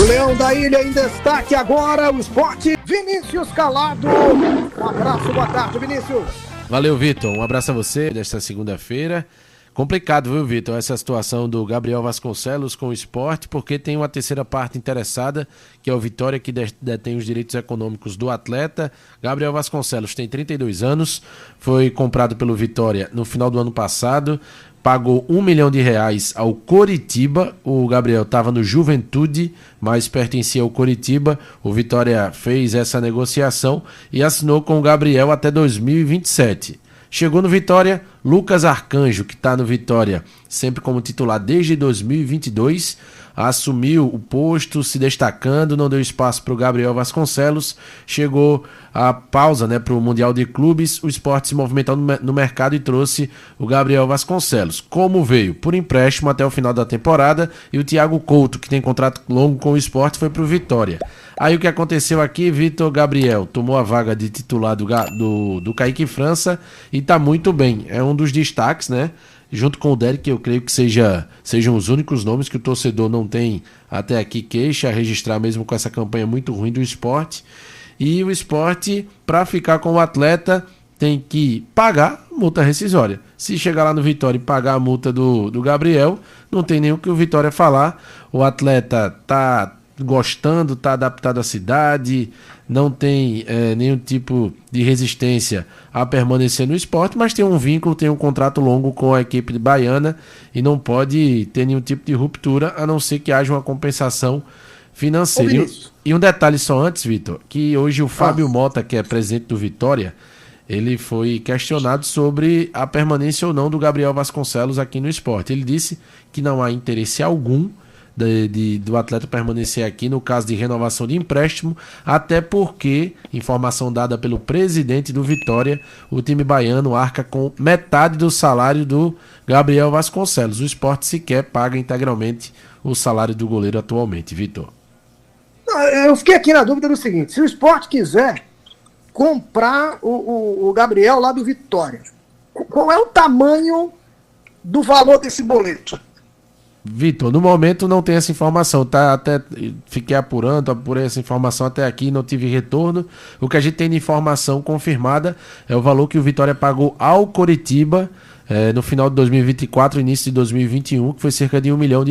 Leão da Ilha em destaque agora, o Sport. Vinícius Calado. Um abraço, boa tarde, Vinícius. Valeu, Vitor. Um abraço a você desta segunda-feira. Complicado, viu, Vitor, essa situação do Gabriel Vasconcelos com o Sport, porque tem uma terceira parte interessada, que é o Vitória, que detém os direitos econômicos do atleta. Gabriel Vasconcelos tem 32 anos, foi comprado pelo Vitória no final do ano passado, pagou R$1 milhão ao Coritiba. O Gabriel estava no Juventude, mas pertencia ao Coritiba. O Vitória fez essa negociação e assinou com o Gabriel até 2027. Chegou no Vitória, Lucas Arcanjo, que está no Vitória sempre como titular desde 2022, assumiu o posto, se destacando, não deu espaço para o Gabriel Vasconcelos. Chegou a pausa, para o Mundial de Clubes, o Sport se movimentou no mercado e trouxe o Gabriel Vasconcelos. Como veio? Por empréstimo até o final da temporada, e o Thiago Couto, que tem contrato longo com o Sport, foi para o Vitória. Aí o que aconteceu aqui, Vitor, Gabriel tomou a vaga de titular do Kaique França e está muito bem. É um dos destaques, junto com o Derek, eu creio que sejam os únicos nomes que o torcedor não tem até aqui queixa a registrar, mesmo com essa campanha muito ruim do Sport. E o Sport, para ficar com o atleta, tem que pagar multa rescisória. Se chegar lá no Vitória e pagar a multa do Gabriel, não tem nem o que o Vitória falar. O atleta está gostando, está adaptado à cidade, não tem nenhum tipo de resistência a permanecer no Sport, mas tem um vínculo, tem um contrato longo com a equipe baiana e não pode ter nenhum tipo de ruptura, a não ser que haja uma compensação financeira. E um detalhe só antes, Vitor, que hoje o Fábio Mota, que é presidente do Vitória, ele foi questionado sobre a permanência ou não do Gabriel Vasconcelos aqui no Sport. Ele disse que não há interesse algum do atleta permanecer aqui no caso de renovação de empréstimo, até porque, informação dada pelo presidente do Vitória, o time baiano arca com metade do salário do Gabriel Vasconcelos. O Sport sequer paga integralmente o salário do goleiro atualmente, Vitor. Eu fiquei aqui na dúvida do seguinte: se o Sport quiser comprar o Gabriel lá do Vitória, qual é o tamanho do valor desse boleto? Vitor, no momento não tem essa informação, tá? Até fiquei apurei essa informação até aqui, não tive retorno. O que a gente tem de informação confirmada é o valor que o Vitória pagou ao Coritiba no final de 2024, início de 2021, que foi cerca de R$1 milhão.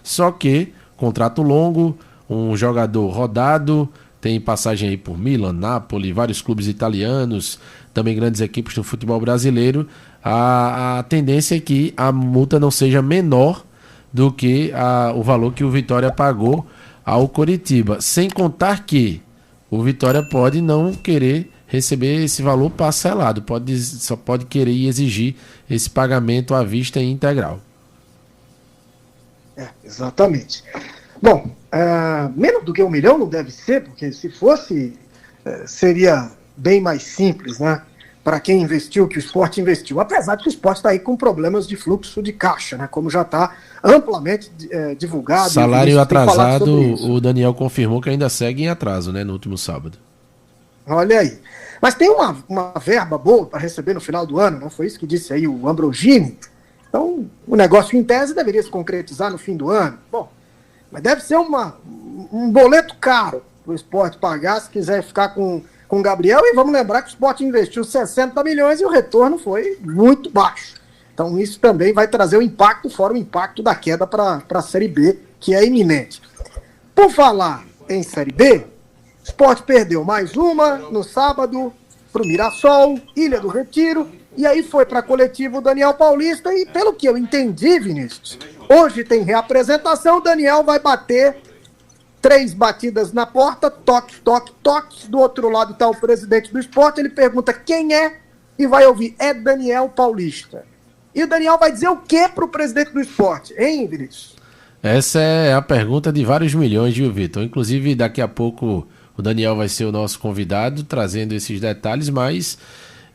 Só que, contrato longo, um jogador rodado, tem passagem aí por Milan, Napoli, vários clubes italianos, também grandes equipes do futebol brasileiro. A tendência é que a multa não seja menor do que o valor que o Vitória pagou ao Coritiba. Sem contar que o Vitória pode não querer receber esse valor parcelado, só pode querer e exigir esse pagamento à vista e integral. Exatamente. Bom, menos do que R$1 milhão não deve ser, porque se fosse, seria bem mais simples, para quem investiu, que o Sport investiu. Apesar de que o Sport está aí com problemas de fluxo de caixa, como já está amplamente divulgado. Salário atrasado, o Daniel confirmou que ainda segue em atraso, no último sábado. Olha aí. Mas tem uma verba boa para receber no final do ano, não foi isso que disse aí o Ambrogini? Então, o negócio em tese deveria se concretizar no fim do ano. Bom, mas deve ser um boleto caro para o Sport pagar se quiser ficar com o Gabriel, e vamos lembrar que o Sport investiu 60 milhões e o retorno foi muito baixo. Então isso também vai trazer o impacto, fora o impacto da queda para a Série B, que é iminente. Por falar em Série B, o Sport perdeu mais uma no sábado para o Mirassol, Ilha do Retiro, e aí foi para a coletiva o Daniel Paulista, e pelo que eu entendi, Vinícius, hoje tem reapresentação, o Daniel vai bater 3 batidas na porta, toque, toque, toque. Do outro lado está o presidente do Sport, ele pergunta quem é e vai ouvir, é Daniel Paulista. E o Daniel vai dizer o que para o presidente do Sport, hein, Vinícius? Essa é a pergunta de vários milhões, viu, Vitor? Inclusive, daqui a pouco o Daniel vai ser o nosso convidado, trazendo esses detalhes, mas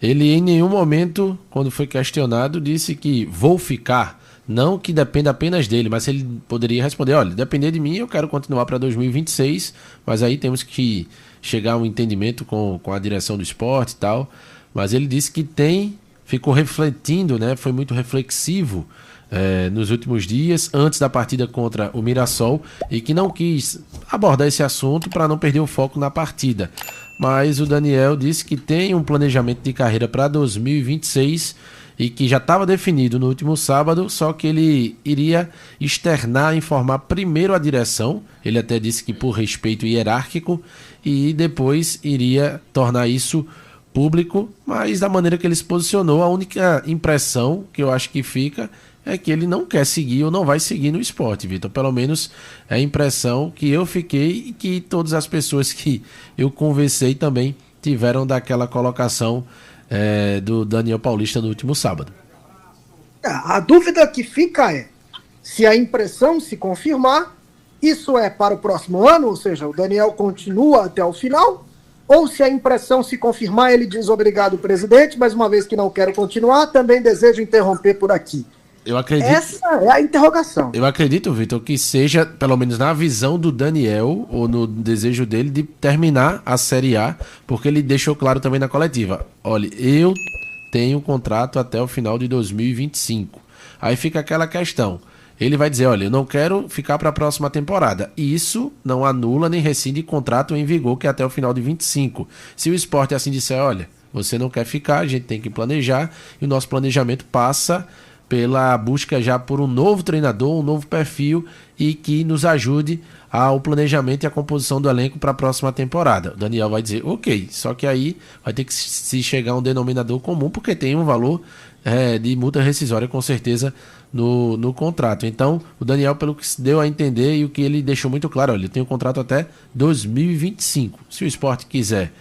ele em nenhum momento, quando foi questionado, disse que vou ficar. Não que dependa apenas dele, mas ele poderia responder, olha, depender de mim, eu quero continuar para 2026, mas aí temos que chegar a um entendimento com a direção do Sport e tal. Mas ele disse que ficou refletindo, foi muito reflexivo nos últimos dias, antes da partida contra o Mirassol, e que não quis abordar esse assunto para não perder o foco na partida. Mas o Daniel disse que tem um planejamento de carreira para 2026 e que já estava definido no último sábado, só que ele iria externar, informar primeiro a direção, ele até disse que por respeito hierárquico, e depois iria tornar isso público, mas da maneira que ele se posicionou, a única impressão que eu acho que fica é que ele não quer seguir ou não vai seguir no esporte, Vitor. Pelo menos é a impressão que eu fiquei e que todas as pessoas que eu conversei também tiveram daquela colocação do Daniel Paulista no último sábado. A dúvida que fica é se a impressão se confirmar, isso é para o próximo ano, ou seja, o Daniel continua até o final, ou se a impressão se confirmar, ele diz obrigado, presidente, mas uma vez que não quero continuar, também desejo interromper por aqui. Eu acredito, essa é a interrogação. Eu acredito, Vitor, que seja, pelo menos na visão do Daniel, ou no desejo dele, de terminar a Série A, porque ele deixou claro também na coletiva. Olha, eu tenho um contrato até o final de 2025. Aí fica aquela questão. Ele vai dizer, olha, eu não quero ficar para a próxima temporada. E isso não anula nem rescinde contrato em vigor, que é até o final de 25. Se o Sport assim disser, olha, você não quer ficar, a gente tem que planejar, e o nosso planejamento passa pela busca já por um novo treinador, um novo perfil e que nos ajude ao planejamento e a composição do elenco para a próxima temporada. O Daniel vai dizer, ok, só que aí vai ter que se chegar a um denominador comum, porque tem um valor de multa rescisória com certeza no contrato. Então, o Daniel, pelo que se deu a entender e o que ele deixou muito claro, olha, ele tem um contrato até 2025. Se o Sport quiser,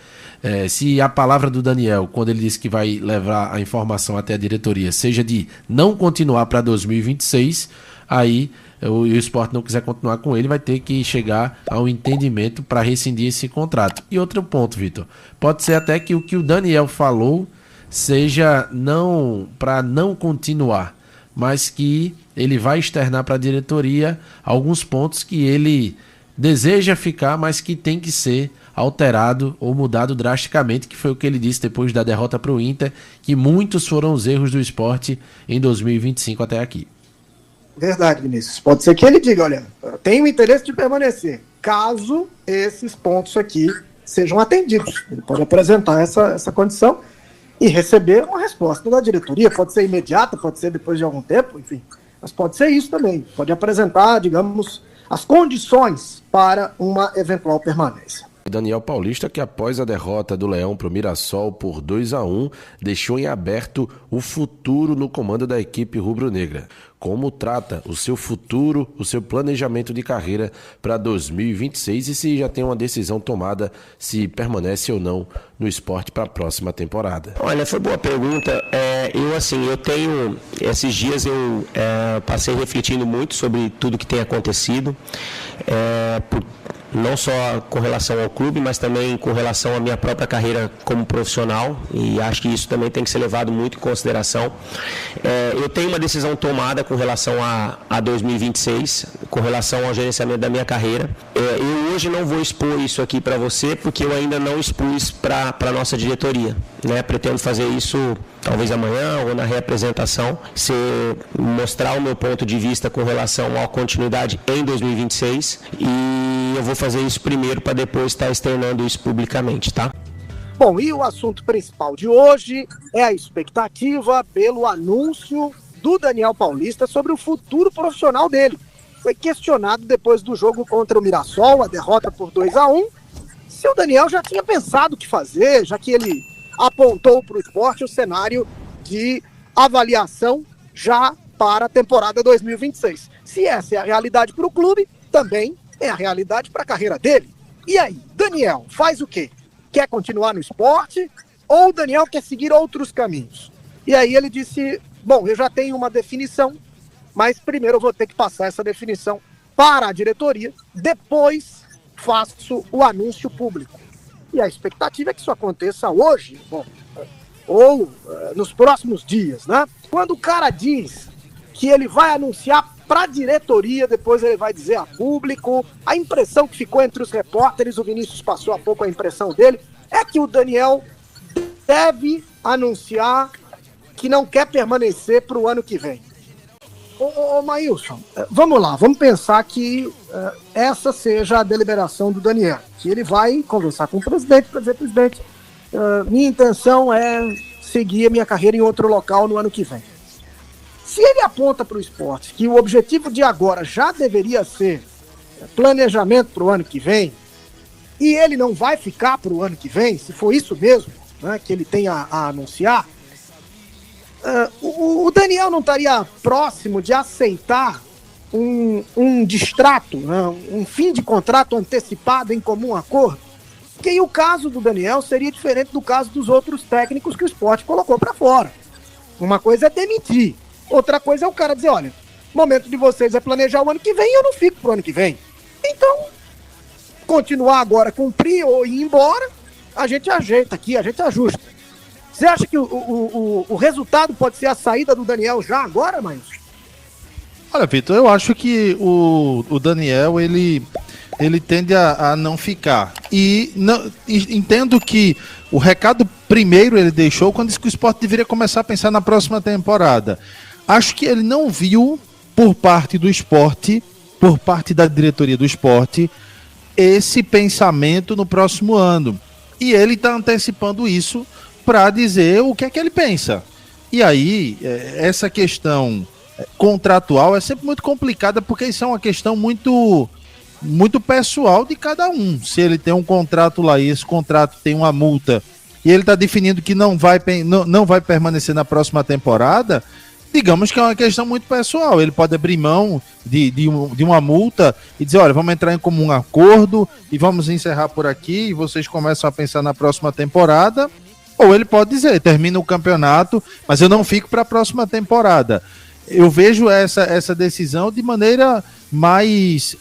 se a palavra do Daniel, quando ele disse que vai levar a informação até a diretoria, seja de não continuar para 2026, aí o Sport não quiser continuar com ele, vai ter que chegar a um entendimento para rescindir esse contrato. E outro ponto, Vitor, pode ser até que o que o Daniel falou seja não para não continuar, mas que ele vai externar para a diretoria alguns pontos que ele deseja ficar, mas que tem que ser alterado ou mudado drasticamente, que foi o que ele disse depois da derrota para o Inter, que muitos foram os erros do Sport em 2025 até aqui. Verdade, Vinícius. Pode ser que ele diga, olha, eu tenho interesse de permanecer, caso esses pontos aqui sejam atendidos. Ele pode apresentar essa condição e receber uma resposta da diretoria. Pode ser imediata, pode ser depois de algum tempo, enfim. Mas pode ser isso também. Pode apresentar, digamos, as condições para uma eventual permanência. Daniel Paulista, que após a derrota do Leão para o Mirassol por 2-1, deixou em aberto o futuro no comando da equipe rubro-negra. Como trata o seu futuro, o seu planejamento de carreira para 2026 e se já tem uma decisão tomada se permanece ou não no Sport para a próxima temporada? Olha, foi boa pergunta. Esses dias eu passei refletindo muito sobre tudo que tem acontecido, não só com relação ao clube, mas também com relação à minha própria carreira como profissional, e acho que isso também tem que ser levado muito em consideração. Eu tenho uma decisão tomada com relação a 2026, com relação ao gerenciamento da minha carreira. Eu hoje não vou expor isso aqui para você, porque eu ainda não expus para a nossa diretoria, né? Pretendo fazer isso talvez amanhã ou na reapresentação, mostrar o meu ponto de vista com relação à continuidade em 2026, e eu vou fazer isso primeiro para depois estar externando isso publicamente, tá? Bom, e o assunto principal de hoje é a expectativa pelo anúncio do Daniel Paulista sobre o futuro profissional dele. Foi questionado depois do jogo contra o Mirassol, a derrota por 2-1, se o Daniel já tinha pensado o que fazer, já que ele apontou para o Sport o cenário de avaliação já para a temporada 2026. Se essa é a realidade para o clube, também é a realidade para a carreira dele. E aí, Daniel faz o quê? Quer continuar no Sport ou o Daniel quer seguir outros caminhos? E aí ele disse, bom, eu já tenho uma definição, mas primeiro eu vou ter que passar essa definição para a diretoria, depois faço o anúncio público. E a expectativa é que isso aconteça hoje, bom, ou nos próximos dias, né? Quando o cara diz que ele vai anunciar para a diretoria, depois ele vai dizer a público, a impressão que ficou entre os repórteres, o Vinícius passou há pouco a impressão dele, é que o Daniel deve anunciar que não quer permanecer para o ano que vem. Ô Maílson, vamos lá, vamos pensar que essa seja a deliberação do Daniel, que ele vai conversar com o presidente para dizer, presidente, minha intenção é seguir a minha carreira em outro local no ano que vem. Se ele aponta para o esporte que o objetivo de agora já deveria ser planejamento para o ano que vem, e ele não vai ficar para o ano que vem, se for isso mesmo, né, que ele tem a anunciar, o Daniel não estaria próximo de aceitar um distrato, né, um fim de contrato antecipado em comum acordo? Porque aí o caso do Daniel seria diferente do caso dos outros técnicos que o esporte colocou para fora. Uma coisa é demitir, outra coisa é o cara dizer, olha, o momento de vocês é planejar o ano que vem e eu não fico pro ano que vem. Então, continuar agora, cumprir ou ir embora, a gente ajeita aqui, a gente ajusta. Você acha que o resultado pode ser a saída do Daniel já agora, Maílson? Olha, Vitor, eu acho que o Daniel, ele tende a não ficar. E entendo que o recado primeiro ele deixou quando disse que o esporte deveria começar a pensar na próxima temporada. Acho que ele não viu, por parte do esporte, por parte da diretoria do esporte, esse pensamento no próximo ano. E ele está antecipando isso para dizer o que é que ele pensa. E aí, essa questão contratual é sempre muito complicada, porque isso é uma questão muito pessoal de cada um. Se ele tem um contrato lá e esse contrato tem uma multa e ele está definindo que não vai permanecer na próxima temporada, digamos que é uma questão muito pessoal. Ele pode abrir mão de uma multa e dizer, olha, vamos entrar em comum acordo e vamos encerrar por aqui e vocês começam a pensar na próxima temporada. Ou ele pode dizer, termina o campeonato, mas eu não fico para a próxima temporada. Eu vejo essa decisão de maneira mais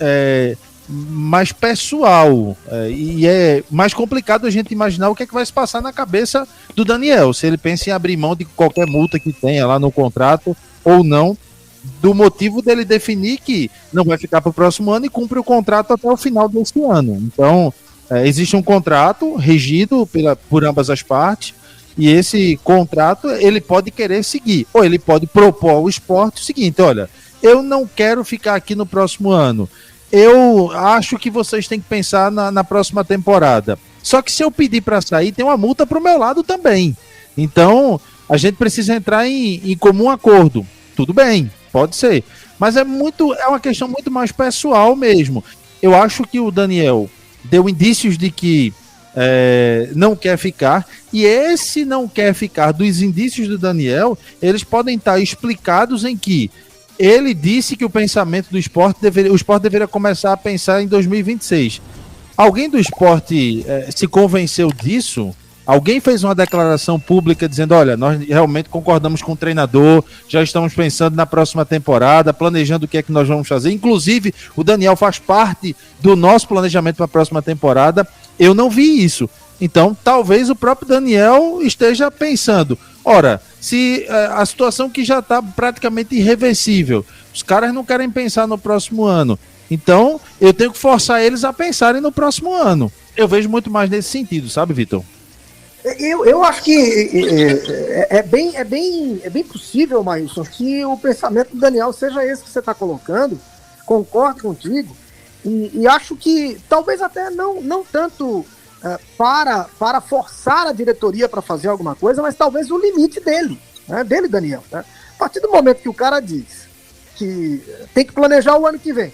pessoal, e é mais complicado a gente imaginar o que é que vai se passar na cabeça do Daniel, se ele pensa em abrir mão de qualquer multa que tenha lá no contrato ou não, do motivo dele definir que não vai ficar para o próximo ano e cumpre o contrato até o final desse ano. Então, existe um contrato regido por ambas as partes, e esse contrato ele pode querer seguir, ou ele pode propor ao esporte o seguinte, olha, eu não quero ficar aqui no próximo ano, eu acho que vocês têm que pensar na próxima temporada. Só que se eu pedir para sair, tem uma multa para o meu lado também. Então, a gente precisa entrar em comum acordo. Tudo bem, pode ser. Mas é uma questão muito mais pessoal mesmo. Eu acho que o Daniel deu indícios de que não quer ficar. E esse não quer ficar dos indícios do Daniel, eles podem estar explicados em que ele disse que o pensamento do esporte o esporte deveria começar a pensar em 2026. Alguém do esporte se convenceu disso? Alguém fez uma declaração pública dizendo, olha, nós realmente concordamos com o treinador, já estamos pensando na próxima temporada, planejando o que é que nós vamos fazer. Inclusive, o Daniel faz parte do nosso planejamento para a próxima temporada. Eu não vi isso. Então, talvez o próprio Daniel esteja pensando, ora, se a situação que já está praticamente irreversível, os caras não querem pensar no próximo ano, então eu tenho que forçar eles a pensarem no próximo ano. Eu vejo muito mais nesse sentido, sabe, Vitor? Eu acho que é bem possível, Maílson, que o pensamento do Daniel seja esse que você está colocando, concordo contigo, e acho que talvez até não tanto para forçar a diretoria para fazer alguma coisa, mas talvez o limite dele, né, dele, Daniel. Né? A partir do momento que o cara diz que tem que planejar o ano que vem,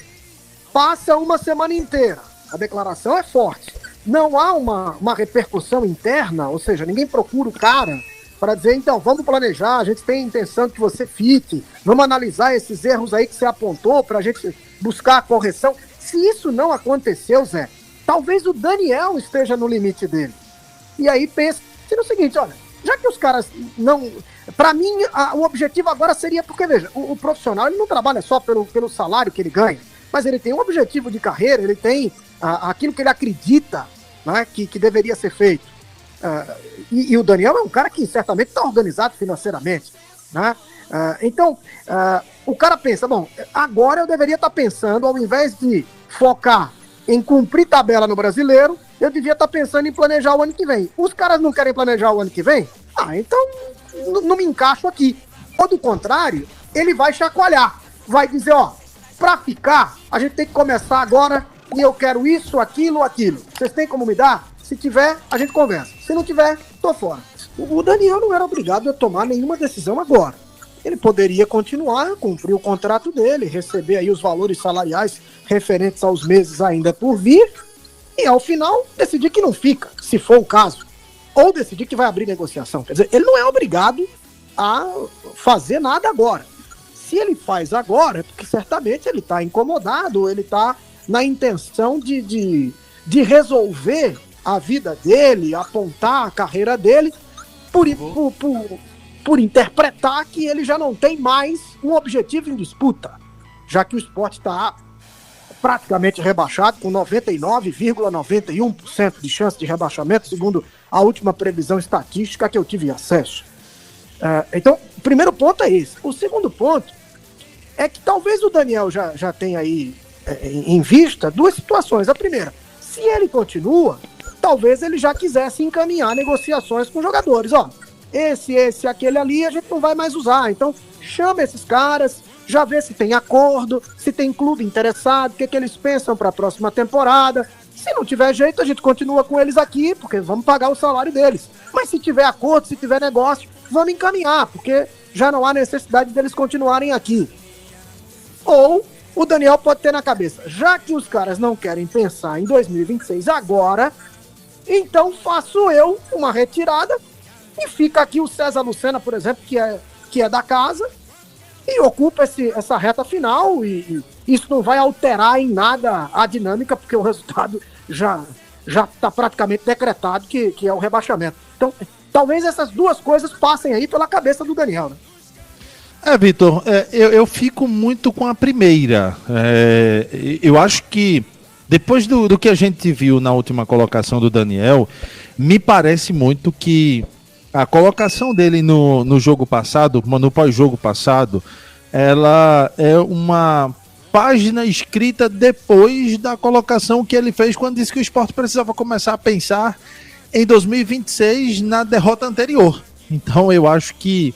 passa uma semana inteira, a declaração é forte, não há uma repercussão interna, ou seja, ninguém procura o cara para dizer, então, vamos planejar, a gente tem a intenção que você fique, vamos analisar esses erros aí que você apontou para a gente buscar a correção. Se isso não aconteceu, Zé, talvez o Daniel esteja no limite dele. E aí pensa no seguinte, olha, já que os caras não... Para mim, o objetivo agora seria... Porque, veja, o profissional ele não trabalha só pelo salário que ele ganha, mas ele tem um objetivo de carreira, ele tem aquilo que ele acredita, né, que deveria ser feito. E o Daniel é um cara que certamente está organizado financeiramente. Né? Então, o cara pensa, bom, agora eu deveria estar pensando, ao invés de focar em cumprir tabela no Brasileiro, eu devia estar pensando em planejar o ano que vem. Os caras não querem planejar o ano que vem? Então não me encaixo aqui. Ou do contrário, ele vai chacoalhar. vai dizer, ó, pra ficar, a gente tem que começar agora e eu quero isso, aquilo. Vocês têm como me dar? Se tiver, a gente conversa. Se não tiver, tô fora. O Daniel não era obrigado a tomar nenhuma decisão agora. Ele poderia continuar, cumprir o contrato dele, receber aí os valores salariais referentes aos meses ainda por vir e, ao final, decidir que não fica, se for o caso. Ou decidir que vai abrir negociação. Quer dizer, ele não é obrigado a fazer nada agora. Se ele faz agora, é porque certamente ele está incomodado, ele está na intenção de resolver a vida dele, apontar a carreira dele, por interpretar que ele já não tem mais um objetivo em disputa, já que o Sport está praticamente rebaixado, com 99,91% de chance de rebaixamento, segundo a última previsão estatística que eu tive acesso. Então, o primeiro ponto é esse. O segundo ponto é que talvez o Daniel já tenha aí em vista duas situações. A primeira, se ele continua, talvez ele já quisesse encaminhar negociações com jogadores. Ó, aquele ali a gente não vai mais usar. Então, chama esses caras, já vê se tem acordo, se tem clube interessado, o que eles pensam para a próxima temporada. Se não tiver jeito, a gente continua com eles aqui, porque vamos pagar o salário deles. Mas se tiver acordo, se tiver negócio, vamos encaminhar, porque já não há necessidade deles continuarem aqui. Ou o Daniel pode ter na cabeça, já que os caras não querem pensar em 2026 agora, então faço eu uma retirada e fica aqui o César Lucena, por exemplo, que é da casa, e ocupa essa reta final, e isso não vai alterar em nada a dinâmica, porque o resultado já está praticamente decretado, que é o rebaixamento. Então, talvez essas duas coisas passem aí pela cabeça do Daniel, né? Vitor, eu fico muito com a primeira. Eu acho que depois do que a gente viu na última colocação do Daniel, me parece muito que a colocação dele no jogo passado, no pós-jogo passado, ela é uma página escrita depois da colocação que ele fez quando disse que o Sport precisava começar a pensar em 2026 na derrota anterior. Então eu acho que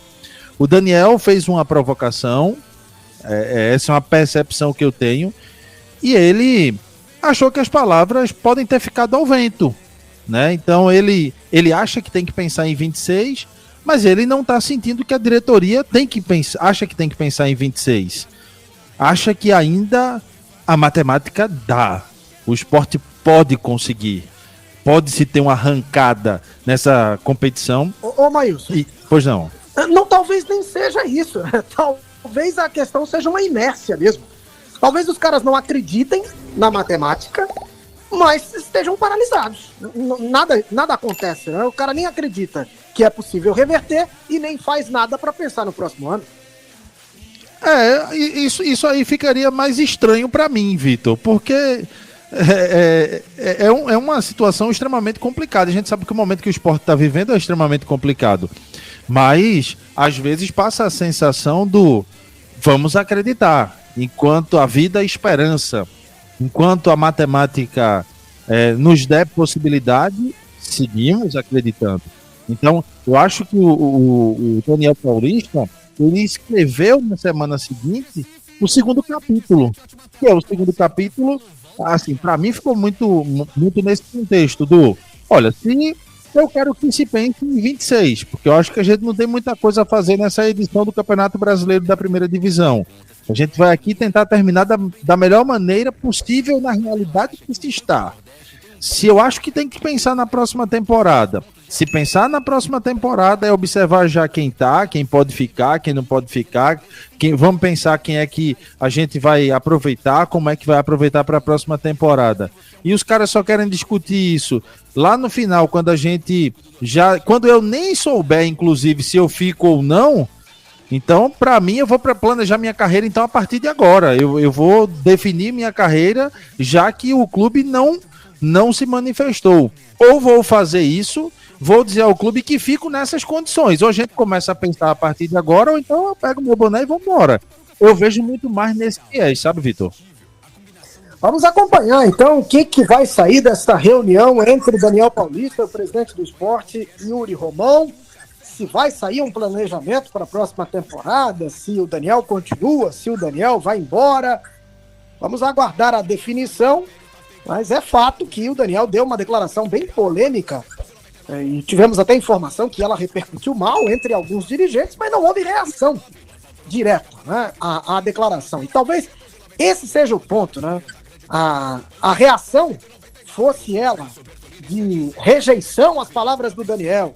o Daniel fez uma provocação, essa é uma percepção que eu tenho, e ele achou que as palavras podem ter ficado ao vento, né? Então ele acha que tem que pensar em 26, mas ele não está sentindo que a diretoria acha que tem que pensar em 26. Acha que ainda a matemática dá. O Sport pode conseguir. Pode-se ter uma arrancada nessa competição. Ô Maílson. Pois não. Não, talvez nem seja isso. Talvez a questão seja uma inércia mesmo. Talvez os caras não acreditem na matemática, mas estejam paralisados. Nada acontece, né? O cara nem acredita que é possível reverter e nem faz nada para pensar no próximo ano. Isso aí ficaria mais estranho para mim, Vitor, porque é uma situação extremamente complicada. A gente sabe que o momento que o Sport está vivendo é extremamente complicado. Mas, às vezes, passa a sensação do vamos acreditar. Enquanto a vida é esperança, enquanto a matemática nos der possibilidade, seguimos acreditando. Então, eu acho que o Daniel Paulista, ele escreveu na semana seguinte o segundo capítulo. Que é o segundo capítulo, assim, para mim ficou muito nesse contexto do, olha, se eu quero que se pense em 26, porque eu acho que a gente não tem muita coisa a fazer nessa edição do Campeonato Brasileiro da Primeira Divisão. A gente vai aqui tentar terminar da melhor maneira possível na realidade que se está. Se eu acho que tem que pensar na próxima temporada, se pensar na próxima temporada é observar já quem tá, quem pode ficar, quem não pode ficar, vamos pensar quem é que a gente vai aproveitar, como é que vai aproveitar para a próxima temporada. E os caras só querem discutir isso lá no final, quando eu nem souber, inclusive, se eu fico ou não. Então, para mim, eu vou planejar minha carreira então a partir de agora. Eu vou definir minha carreira já que o clube não se manifestou. Ou vou fazer isso, vou dizer ao clube que fico nessas condições. Ou a gente começa a pensar a partir de agora, ou então eu pego meu boné e vou embora. Eu vejo muito mais nesse viés, sabe, Vitor? Vamos acompanhar, então, o que vai sair dessa reunião entre Daniel Paulista, o presidente do Sport, e Yuri Romão. se vai sair um planejamento para a próxima temporada, se o Daniel continua, se o Daniel vai embora. Vamos aguardar a definição, mas é fato que o Daniel deu uma declaração bem polêmica, e tivemos até informação que ela repercutiu mal entre alguns dirigentes, mas não houve reação direta, né, à declaração. E talvez esse seja o ponto, né? A reação fosse ela de rejeição às palavras do Daniel,